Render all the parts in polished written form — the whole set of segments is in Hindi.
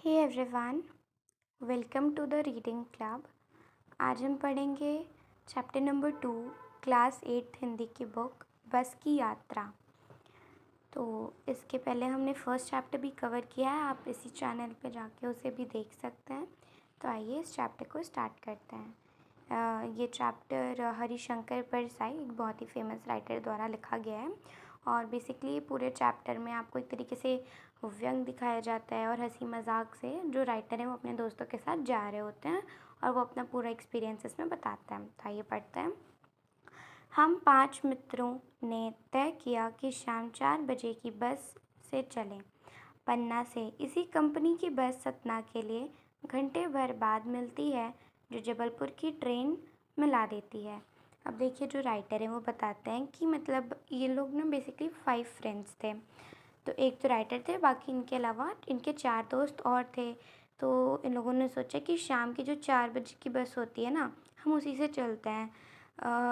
Hey everyone, welcome to the reading club. आज हम पढ़ेंगे चैप्टर नंबर 2, क्लास 8 हिंदी की बुक बस की यात्रा। तो इसके पहले हमने फर्स्ट चैप्टर भी कवर किया है, आप इसी चैनल पे जाके उसे भी देख सकते हैं। तो आइए इस चैप्टर को स्टार्ट करते हैं। ये चैप्टर हरिशंकर परसाई, एक बहुत ही फेमस राइटर द्वारा लिखा गया है। और बेसिकली पूरे चैप्टर में आपको एक तरीके से व्यंग दिखाया जाता है और हंसी मजाक से जो राइटर है वो अपने दोस्तों के साथ जा रहे होते हैं और वो अपना पूरा एक्सपीरियंस इसमें बताता है। तो आइए पढ़ते हैं। हम 5 मित्रों ने तय किया कि शाम 4 बजे की बस से चलें। पन्ना से इसी कंपनी की बस सतना के लिए घंटे भर बाद मिलती है, जो जबलपुर की ट्रेन मिला देती है। अब देखिए, जो राइटर है वो बताते हैं कि मतलब ये लोग ना बेसिकली 5 फ्रेंड्स थे। तो एक तो राइटर थे, बाकी इनके अलावा इनके 4 दोस्त और थे। तो इन लोगों ने सोचा कि शाम की जो 4 बजे की बस होती है ना, हम उसी से चलते हैं।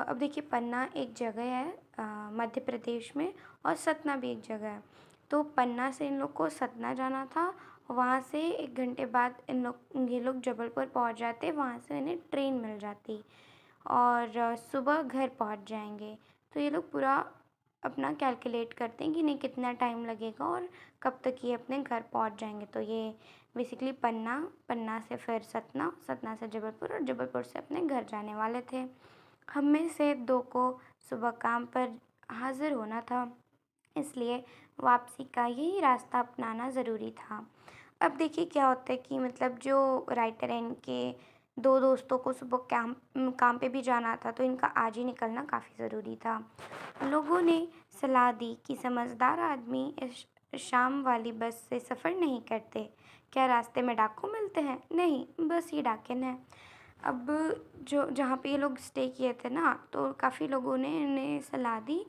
अब देखिए, पन्ना एक जगह है मध्य प्रदेश में, और सतना भी एक जगह है। तो पन्ना से इन लोग को सतना जाना था। वहाँ से 1 घंटे बाद ये लोग जबलपुर पहुँच जाते, वहाँ से इन्हें ट्रेन मिल जाती और सुबह घर पहुँच जाएंगे। तो ये लोग पूरा अपना कैलकुलेट करते हैं कि नहीं कितना टाइम लगेगा और कब तक ये अपने घर पहुँच जाएंगे। तो ये बेसिकली पन्ना से फिर सतना, सतना से जबलपुर और जबलपुर से अपने घर जाने वाले थे। हम में से 2 को सुबह काम पर हाजिर होना था, इसलिए वापसी का यही रास्ता अपनाना ज़रूरी था। अब देखिए क्या होता है कि मतलब जो राइटर हैं, इनके 2 दोस्तों को सुबह काम पे भी जाना था, तो इनका आज ही निकलना काफ़ी ज़रूरी था। लोगों ने सलाह दी कि समझदार आदमी इस शाम वाली बस से सफ़र नहीं करते। क्या रास्ते में डाकू मिलते हैं? नहीं, बस ये डाकिन है। अब जो जहाँ पे ये लोग स्टे किए थे ना, तो काफ़ी लोगों ने इन्हें सलाह दी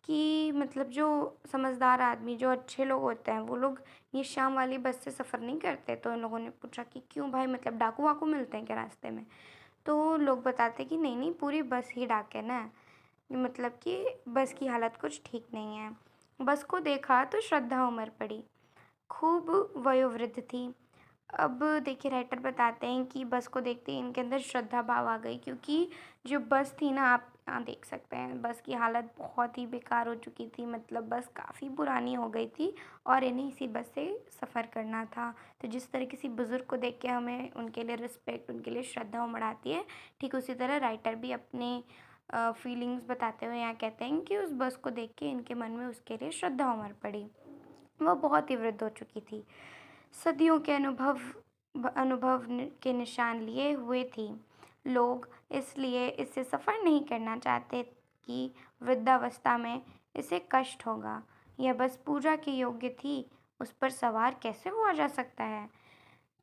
कि मतलब जो समझदार आदमी, जो अच्छे लोग होते हैं, वो लोग ये शाम वाली बस से सफ़र नहीं करते। तो इन लोगों ने पूछा कि क्यों भाई, मतलब डाकू वाकू मिलते हैं क्या रास्ते में? तो लोग बताते कि नहीं नहीं, पूरी बस ही डाकिन है, मतलब कि बस की हालत कुछ ठीक नहीं है। बस को देखा तो श्रद्धा उमड़ पड़ी, खूब वयोवृद्ध थी। अब देखिए, राइटर बताते हैं कि बस को देखते ही इनके अंदर श्रद्धा भाव आ गई, क्योंकि जो बस थी ना, आप यहाँ देख सकते हैं, बस की हालत बहुत ही बेकार हो चुकी थी। मतलब बस काफ़ी पुरानी हो गई थी और इन्हें इसी बस से सफ़र करना था। तो जिस तरह किसी बुज़ुर्ग को देख के हमें उनके लिए रिस्पेक्ट, उनके लिए श्रद्धा उमड़ आती है, ठीक उसी तरह राइटर भी अपने फीलिंग्स बताते हुए यहाँ कहते हैं कि उस बस को देख के इनके मन में उसके लिए श्रद्धा उमड़ पड़ी। वह बहुत ही वृद्ध हो चुकी थी, सदियों के के निशान लिए हुए थी। लोग इसलिए इससे सफ़र नहीं करना चाहते कि वृद्धावस्था में इसे कष्ट होगा। यह बस पूजा के योग्य थी, उस पर सवार कैसे हुआ जा सकता है?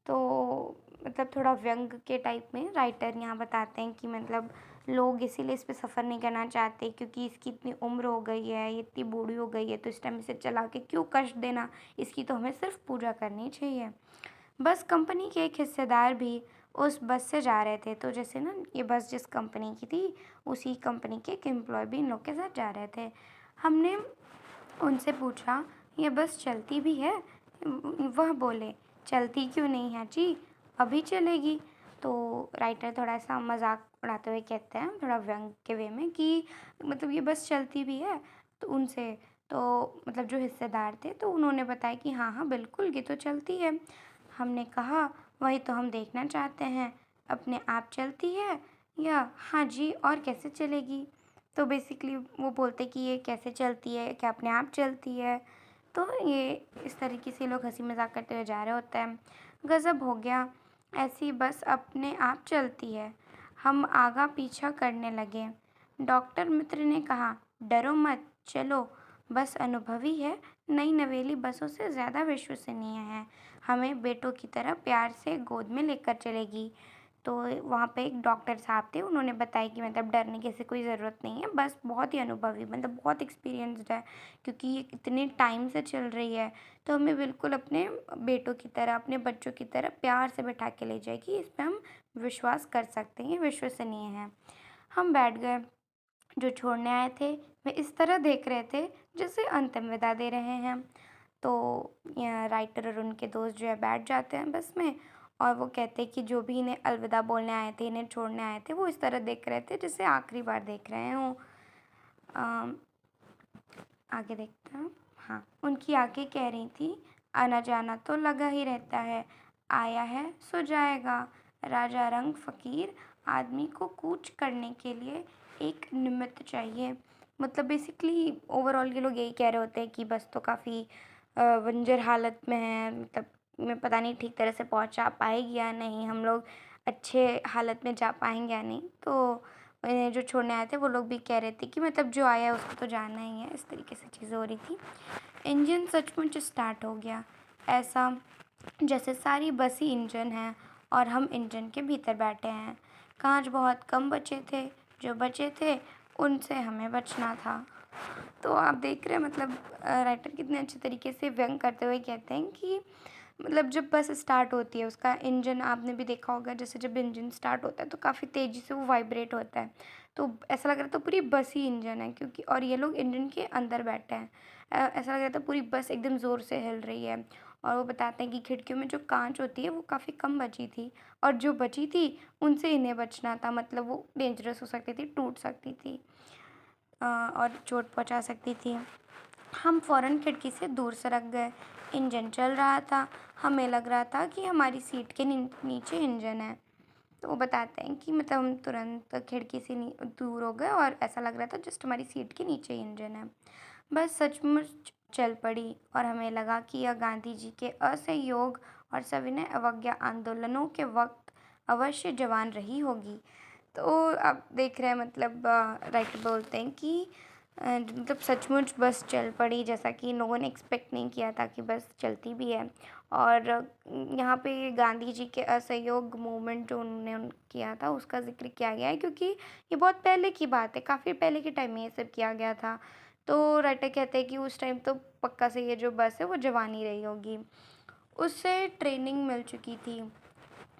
तो मतलब थोड़ा व्यंग के टाइप में राइटर यहाँ बताते हैं कि मतलब लोग इसीलिए इस पे सफ़र नहीं करना चाहते, क्योंकि इसकी इतनी उम्र हो गई है, ये इतनी बूढ़ी हो गई है, तो इस टाइम इसे चला के क्यों कष्ट देना, इसकी तो हमें सिर्फ पूजा करनी चाहिए। बस कंपनी के एक हिस्सेदार भी उस बस से जा रहे थे। तो जैसे ना, ये बस जिस कंपनी की थी, उसी कंपनी के एक एम्प्लॉय भी इन लोग के साथ जा रहे थे। हमने उनसे पूछा, ये बस चलती भी है? वह बोले, चलती क्यों नहीं है जी, अभी चलेगी। तो राइटर थोड़ा सा मजाक उड़ाते हुए कहते हैं, थोड़ा व्यंग के वे में, कि मतलब ये बस चलती भी है? तो उनसे तो मतलब जो हिस्सेदार थे, तो उन्होंने बताया कि हाँ हाँ बिल्कुल, ये तो चलती है। हमने कहा, वही तो हम देखना चाहते हैं, अपने आप चलती है या? हाँ जी, और कैसे चलेगी? तो बेसिकली वो बोलते कि ये कैसे चलती है, क्या अपने आप चलती है? तो ये इस तरीके से लोग हंसी मजाक करते हुए जा रहे होते हैं। गज़ब हो गया, ऐसी बस अपने आप चलती है। हम आगा पीछा करने लगे। डॉक्टर मित्र ने कहा, डरो मत, चलो, बस अनुभवी है, नई नवेली बसों से ज़्यादा विश्वसनीय है, हमें बेटों की तरह प्यार से गोद में लेकर चलेगी। तो वहाँ पे एक डॉक्टर साहब थे, उन्होंने बताया कि मतलब डरने की ऐसी कोई ज़रूरत नहीं है, बस बहुत ही अनुभवी, मतलब बहुत एक्सपीरियंस्ड है, क्योंकि ये इतने टाइम से चल रही है, तो हमें बिल्कुल अपने बेटों की तरह, अपने बच्चों की तरह प्यार से बैठा के ले जाएगी, इस पे हम विश्वास कर सकते हैं, ये विश्वसनीय है। हम बैठ गए। जो छोड़ने आए थे वे इस तरह देख रहे थे जैसे अंतिम विदा दे रहे हैं। तो राइटर और उनके दोस्त जो है बैठ जाते हैं बस में, और वो कहते हैं कि जो भी इन्हें अलविदा बोलने आए थे, इन्हें छोड़ने आए थे, वो इस तरह देख रहे थे जैसे आखिरी बार देख रहे हों। आगे देखते हैं। हाँ, उनकी आंखें कह रही थी, आना जाना तो लगा ही रहता है, आया है सो जाएगा। राजा रंग फकीर, आदमी को कूच करने के लिए एक निमित्त चाहिए। मतलब बेसिकली ओवरऑल ये लोग यही कह रहे होते हैं कि बस तो काफ़ी बंजर हालत में है, मतलब मैं पता नहीं ठीक तरह से पहुंचा पाएगी या नहीं, हम लोग अच्छे हालत में जा पाएंगे या नहीं। तो जो छोड़ने आए थे वो लोग भी कह रहे थे कि मतलब जो आया है उसको तो जाना ही है, इस तरीके से चीज़ें हो रही थी। इंजन सचमुच स्टार्ट हो गया, ऐसा जैसे सारी बस ही इंजन है और हम इंजन के भीतर बैठे हैं। कांच बहुत कम बचे थे, जो बचे थे उनसे हमें बचना था। तो आप देख रहे हैं मतलब राइटर कितने अच्छे तरीके से व्यंग करते हुए कहते हैं कि मतलब जब बस स्टार्ट होती है उसका इंजन आपने भी देखा होगा, जैसे जब इंजन स्टार्ट होता है तो काफ़ी तेज़ी से वो वाइब्रेट होता है, तो ऐसा लग रहा था पूरी बस ही इंजन है, क्योंकि और ये लोग इंजन के अंदर बैठे हैं। ऐसा लग रहा था पूरी बस एकदम ज़ोर से हिल रही है। और वो बताते हैं कि खिड़कियों में जो कांच होती है वो काफ़ी कम बची थी, और जो बची थी उनसे इन्हें बचना था, मतलब वो डेंजरस हो सकती थी, टूट सकती थी और चोट पहुंचा सकती थी। हम फ़ौरन खिड़की से दूर सरक गए। इंजन चल रहा था, हमें लग रहा था कि हमारी सीट के नीचे इंजन है। तो वो बताते हैं कि मतलब हम तुरंत खिड़की से दूर हो गए और ऐसा लग रहा था जस्ट हमारी सीट के नीचे ही इंजन है। बस सचमुच चल पड़ी और हमें लगा कि यह गांधी जी के असहयोग और सविनय अवज्ञा आंदोलनों के वक्त अवश्य जवान रही होगी। तो आप देख रहे हैं मतलब राइटर बोलते हैं कि मतलब सचमुच बस चल पड़ी, जैसा कि इन लोगों ने एक्सपेक्ट नहीं किया था कि बस चलती भी है। और यहाँ पे गांधी जी के असहयोग मूवमेंट जो उन्होंने किया था उसका जिक्र किया गया है, क्योंकि ये बहुत पहले की बात है, काफ़ी पहले के टाइम में ये सब किया गया था। तो राइटर कहते हैं कि उस टाइम तो पक्का से ये जो बस है वो जवान ही रही होगी। उससे ट्रेनिंग मिल चुकी थी,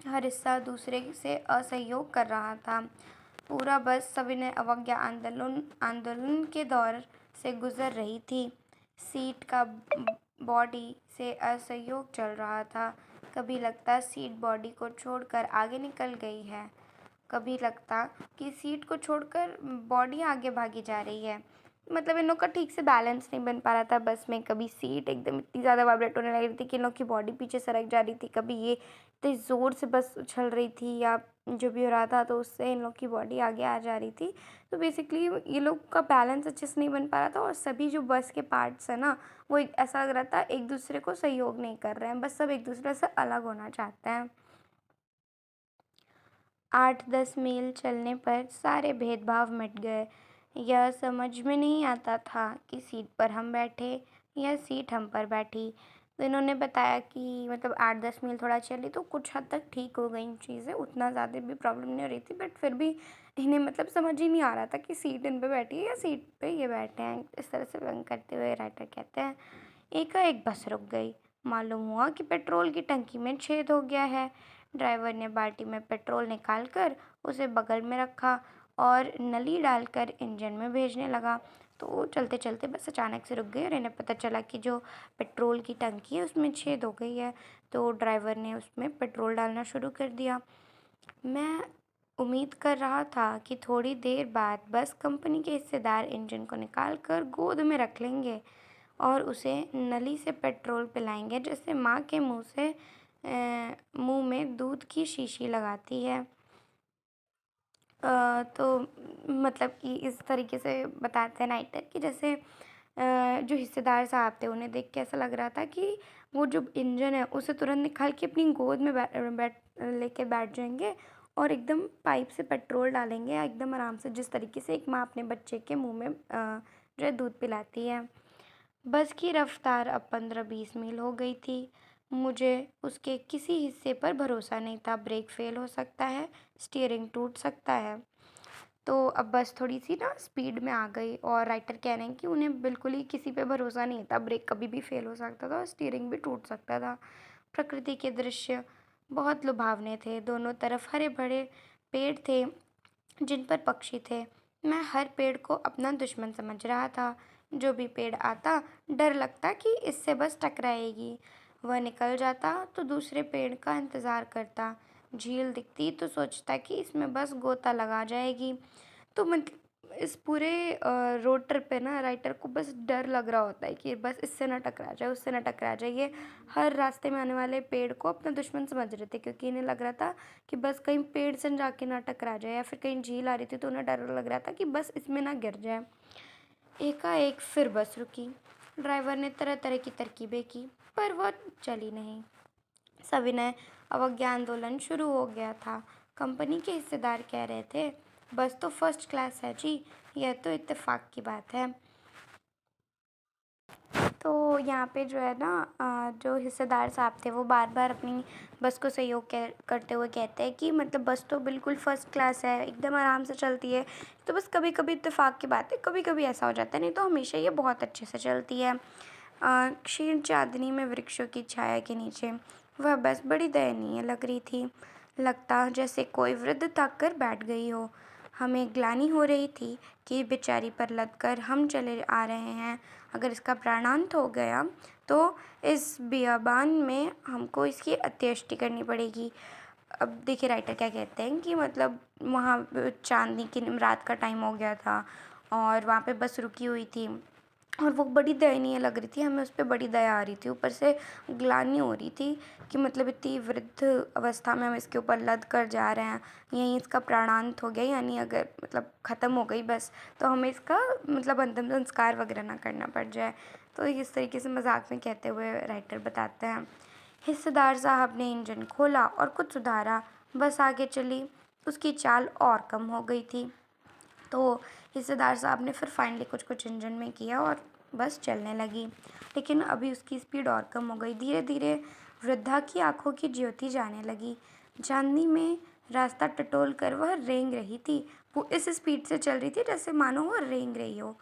हर हिस्सा दूसरे से असहयोग कर रहा था। पूरा बस सविनय अवज्ञा आंदोलन आंदोलन के दौर से गुजर रही थी। सीट का बॉडी से असहयोग चल रहा था। कभी लगता सीट बॉडी को छोड़कर आगे निकल गई है, कभी लगता कि सीट को छोड़कर बॉडी आगे भागी जा रही है। मतलब इन लोग का ठीक से बैलेंस नहीं बन पा रहा था बस में, कभी सीट एकदम इतनी ज़्यादा वाइब्रेट होने लग रही थी कि इन लोग की बॉडी पीछे सरक जा रही थी, कभी ये इतनी ज़ोर से बस उछल रही थी या जो भी हो रहा था तो उससे इन लोग की बॉडी आगे आ जा रही थी। तो बेसिकली ये लोग का बैलेंस अच्छे से नहीं बन पा रहा था, और सभी जो बस के पार्ट्स हैं ना वो ऐसा लग रहा था एक दूसरे को सहयोग नहीं कर रहे हैं, बस सब एक दूसरे से अलग होना चाहते हैं। 8-10 मील चलने पर सारे भेदभाव मिट गए। यह समझ में नहीं आता था कि सीट पर हम बैठे या सीट हम पर बैठी। तो इन्होंने बताया कि मतलब 8-10 मील थोड़ा चली तो कुछ हद तक ठीक हो गई चीज़ें, उतना ज़्यादा भी प्रॉब्लम नहीं हो रही थी, बट फिर भी इन्हें मतलब समझ ही नहीं आ रहा था कि सीट इन पे बैठी है या सीट पे ये बैठे हैं। इस तरह से व्यंग करते हुए राइटर कहते हैं, एकाएक बस रुक गई। मालूम हुआ कि पेट्रोल की टंकी में छेद हो गया है। ड्राइवर ने बाल्टी में पेट्रोल निकालकर उसे बगल में रखा और नली डालकर इंजन में भेजने लगा। तो चलते चलते बस अचानक से रुक गई और इन्हें पता चला कि जो पेट्रोल की टंकी है उसमें छेद हो गई है। तो ड्राइवर ने उसमें पेट्रोल डालना शुरू कर दिया। मैं उम्मीद कर रहा था कि थोड़ी देर बाद बस कंपनी के हिस्सेदार इंजन को निकाल कर गोद में रख लेंगे और उसे नली से पेट्रोल पिलाएंगे, जैसे माँ के मुंह में दूध की शीशी लगाती है। तो मतलब कि इस तरीके से बताते हैं राइटर कि जैसे जो हिस्सेदार साहब थे उन्हें देख के ऐसा लग रहा था कि वो जो इंजन है उसे तुरंत निकाल के अपनी गोद में लेके बैठ जाएंगे और एकदम पाइप से पेट्रोल डालेंगे एकदम आराम से, जिस तरीके से एक माँ अपने बच्चे के मुंह में जो है दूध पिलाती है। बस की रफ्तार अब 15-20 मील हो गई थी। मुझे उसके किसी हिस्से पर भरोसा नहीं था, ब्रेक फेल हो सकता है, स्टीयरिंग टूट सकता है। तो अब बस थोड़ी सी ना स्पीड में आ गई और राइटर कह रहे हैं कि उन्हें बिल्कुल ही किसी पे भरोसा नहीं था, ब्रेक कभी भी फेल हो सकता था और स्टीयरिंग भी टूट सकता था। प्रकृति के दृश्य बहुत लुभावने थे, दोनों तरफ हरे भरे पेड़ थे जिन पर पक्षी थे। मैं हर पेड़ को अपना दुश्मन समझ रहा था। जो भी पेड़ आता डर लगता कि इससे बस टकराएगी। वह निकल जाता तो दूसरे पेड़ का इंतज़ार करता। झील दिखती तो सोचता कि इसमें बस गोता लगा जाएगी। तो मतलब इस पूरे रोड ट्रिप पे ना राइटर को बस डर लग रहा होता है कि बस इससे ना टकरा जाए, उससे ना टकरा जाए। ये हर रास्ते में आने वाले पेड़ को अपना दुश्मन समझ रहे थे, क्योंकि इन्हें लग रहा था कि बस कहीं पेड़ से जाके ना टकरा जाए, या फिर कहीं झील आ रही थी तो उन्हें डर लग रहा था कि बस इसमें ना गिर जाए। एकाएक फिर बस रुकी। ड्राइवर ने तरह तरह की तरकीबें की, पर वह चली नहीं। सविनय अवज्ञा आंदोलन शुरू हो गया था। कंपनी के हिस्सेदार कह रहे थे, बस तो फर्स्ट क्लास है जी, यह तो इत्तेफाक की बात है। तो यहाँ पे जो है ना जो हिस्सेदार साहब थे वो बार बार अपनी बस को सहयोग करते हुए कहते हैं कि मतलब बस तो बिल्कुल फर्स्ट क्लास है, एकदम आराम से चलती है। तो बस कभी कभी इत्तेफाक की बात है, कभी कभी ऐसा हो जाता है, नहीं तो हमेशा ये बहुत अच्छे से चलती है। क्षीण चांदनी में वृक्षों की छाया के नीचे वह बस बड़ी दयनीय लग रही थी। लगता जैसे कोई वृद्ध थक कर बैठ गई हो। हमें ग्लानि हो रही थी कि बेचारी पर लदकर हम चले आ रहे हैं। अगर इसका प्राणांत हो गया तो इस बियाबान में हमको इसकी अंत्येष्टि करनी पड़ेगी। अब देखिए राइटर क्या कहते हैं कि मतलब वहाँ चांदनी की रात का टाइम हो गया था और वहाँ पे बस रुकी हुई थी और वो बड़ी दयनीय लग रही थी। हमें उस पर बड़ी दया आ रही थी, ऊपर से ग्लानि हो रही थी कि मतलब इतनी वृद्ध अवस्था में हम इसके ऊपर लद कर जा रहे हैं, यहीं इसका प्राणांत हो गया, यानी अगर मतलब ख़त्म हो गई बस, तो हमें इसका मतलब अंतिम संस्कार वगैरह ना करना पड़ जाए। तो इस तरीके से मजाक में कहते हुए राइटर बताते हैं। हिस्सेदार साहब ने इंजन खोला और कुछ सुधारा। बस आगे चली। उसकी चाल और कम हो गई थी। तो हिस्सेदार साहब ने फिर फाइनली कुछ कुछ इंजन में किया और बस चलने लगी। लेकिन अभी उसकी स्पीड और कम हो गई। धीरे धीरे वृद्धा की आंखों की ज्योति जाने लगी। चांदनी में रास्ता टटोल कर वह रेंग रही थी। वो इस स्पीड से चल रही थी जैसे मानो वो रेंग रही हो।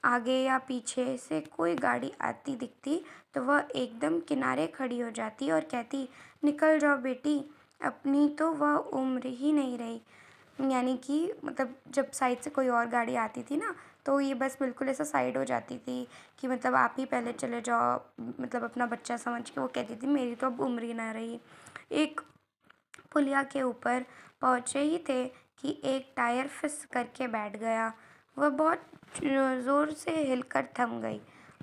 आगे या पीछे से कोई गाड़ी आती दिखती तो वह एकदम किनारे खड़ी हो जाती और कहती, निकल जाओ बेटी, अपनी तो वह उम्र ही नहीं रही। यानी कि मतलब जब साइड से कोई और गाड़ी आती थी ना, तो ये बस बिल्कुल ऐसा साइड हो जाती थी कि मतलब आप ही पहले चले जाओ, मतलब अपना बच्चा समझ के वो कहती थी मेरी तो अब उम्र ही ना रही। एक पुलिया के ऊपर पहुंचे ही थे कि एक टायर फिस करके बैठ गया। वह बहुत ज़ोर से हिलकर थम गई।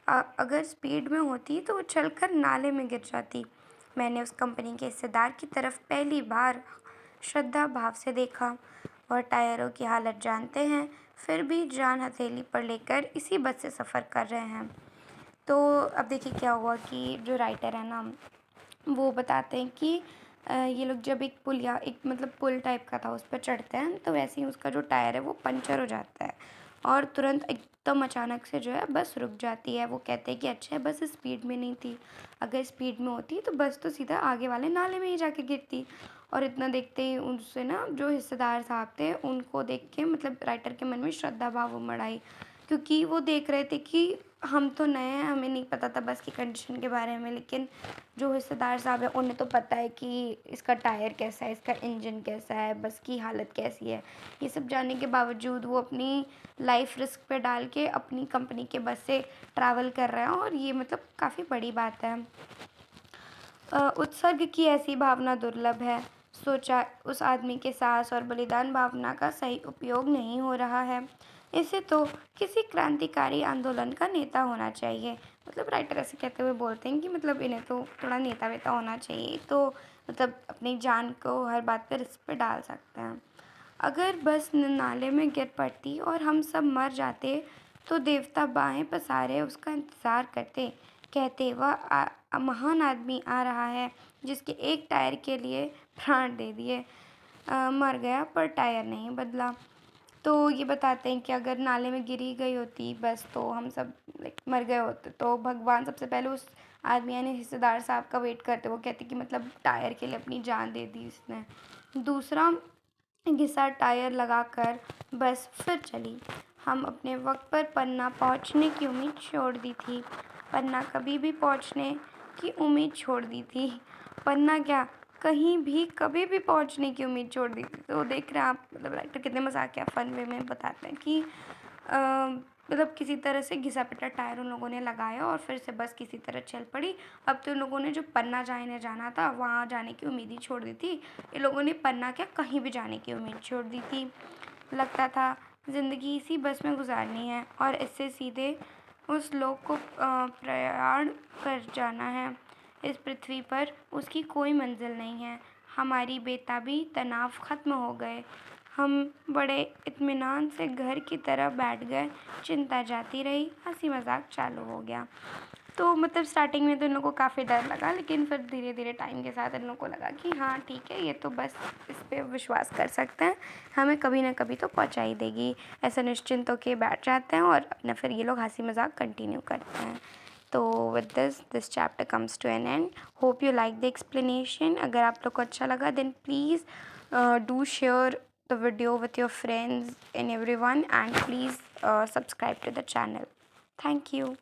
अगर स्पीड में होती तो वो चलकर नाले में गिर जाती। मैंने उस कंपनी के हिस्सेदार की तरफ पहली बार श्रद्धा भाव से देखा। वह टायरों की हालत जानते हैं, फिर भी जान हथेली पर लेकर इसी बस से सफ़र कर रहे हैं। तो अब देखिए क्या हुआ कि जो राइटर है ना वो बताते हैं कि ये लोग जब एक पुल या एक मतलब पुल टाइप का था उस पर चढ़ते हैं, तो वैसे ही उसका जो टायर है वो पंचर हो जाता है और तुरंत एकदम अचानक से जो है बस रुक जाती है। वो कहते हैं कि अच्छा है बस स्पीड में नहीं थी, अगर स्पीड में होती तो बस तो सीधा आगे वाले नाले में ही जाके गिरती। और इतना देखते ही उनसे ना जो हिस्सेदार साहब थे उनको देख के मतलब राइटर के मन में श्रद्धा भाव उमड़ आई, क्योंकि वो देख रहे थे कि हम तो नए हैं, हमें नहीं पता था बस की कंडीशन के बारे में, लेकिन जो हिस्सेदार साहब हैं उन्हें तो पता है कि इसका टायर कैसा है, इसका इंजन कैसा है, बस की हालत कैसी है। ये सब जानने के बावजूद वो अपनी लाइफ रिस्क पे डाल के अपनी कंपनी के बस से ट्रैवल कर रहे हैं, और ये मतलब काफ़ी बड़ी बात है। उत्सर्ग की ऐसी भावना दुर्लभ है। सोचा, उस आदमी के साहस और बलिदान भावना का सही उपयोग नहीं हो रहा है। इसे तो किसी क्रांतिकारी आंदोलन का नेता होना चाहिए। मतलब राइटर ऐसे कहते हुए बोलते हैं कि मतलब इन्हें तो थोड़ा नेता वेता होना चाहिए, तो मतलब अपनी जान को हर बात पे रिस्क पे डाल सकते हैं। अगर बस नाले में गिर पड़ती और हम सब मर जाते तो देवता बाहें पसारे उसका इंतज़ार करते, कहते वह महान आदमी आ रहा है जिसके एक टायर के लिए प्राण दे दिए। मर गया पर टायर नहीं बदला। तो ये बताते हैं कि अगर नाले में गिरी गई होती बस तो हम सब लाइक मर गए होते, तो भगवान सबसे पहले उस आदमी यानी हिस्सेदार साहब का वेट करते। वो कहते कि मतलब टायर के लिए अपनी जान दे दी इसने। दूसरा घिसा टायर लगाकर बस फिर चली। हम अपने वक्त पर पन्ना पहुंचने की उम्मीद छोड़ दी थी। पन्ना कभी भी पहुंचने की उम्मीद छोड़ दी थी। पन्ना क्या, कहीं भी कभी भी पहुंचने की उम्मीद छोड़ दी थी। तो देख रहे हैं आप मतलब राइटर कितने मजाकिया फन वे में बताते हैं कि मतलब किसी तरह से घिसा पिटा टायर उन लोगों ने लगाया और फिर से बस किसी तरह चल पड़ी। अब तो इन लोगों ने जो पन्ना जाने जाना था वहाँ जाने की उम्मीद ही छोड़ दी थी। इन लोगों ने पन्ना क्या कहीं भी जाने की उम्मीद छोड़ दी थी। लगता था ज़िंदगी इसी बस में गुजारनी है और इससे सीधे उस लोक को प्रयाण कर जाना है। इस पृथ्वी पर उसकी कोई मंजिल नहीं है। हमारी बेताबी तनाव ख़त्म हो गए। हम बड़े इत्मीनान से घर की तरफ बैठ गए। चिंता जाती रही, हंसी मजाक चालू हो गया। तो मतलब स्टार्टिंग में तो इन लोगों को काफ़ी डर लगा, लेकिन फिर धीरे धीरे टाइम के साथ इन लोगों को लगा कि हाँ ठीक है, ये तो बस इस पे विश्वास कर सकते हैं, हमें कभी ना कभी तो पहुँचा ही देगी। ऐसा निश्चिंत होके बैठ जाते हैं और अपना फिर ये लोग हंसी मजाक कंटिन्यू करते हैं। तो with this chapter comes to an end. Hope you like the explanation. अगर आप लोग को अच्छा लगा then please do share the video with your friends and everyone, and please subscribe to the channel. Thank you.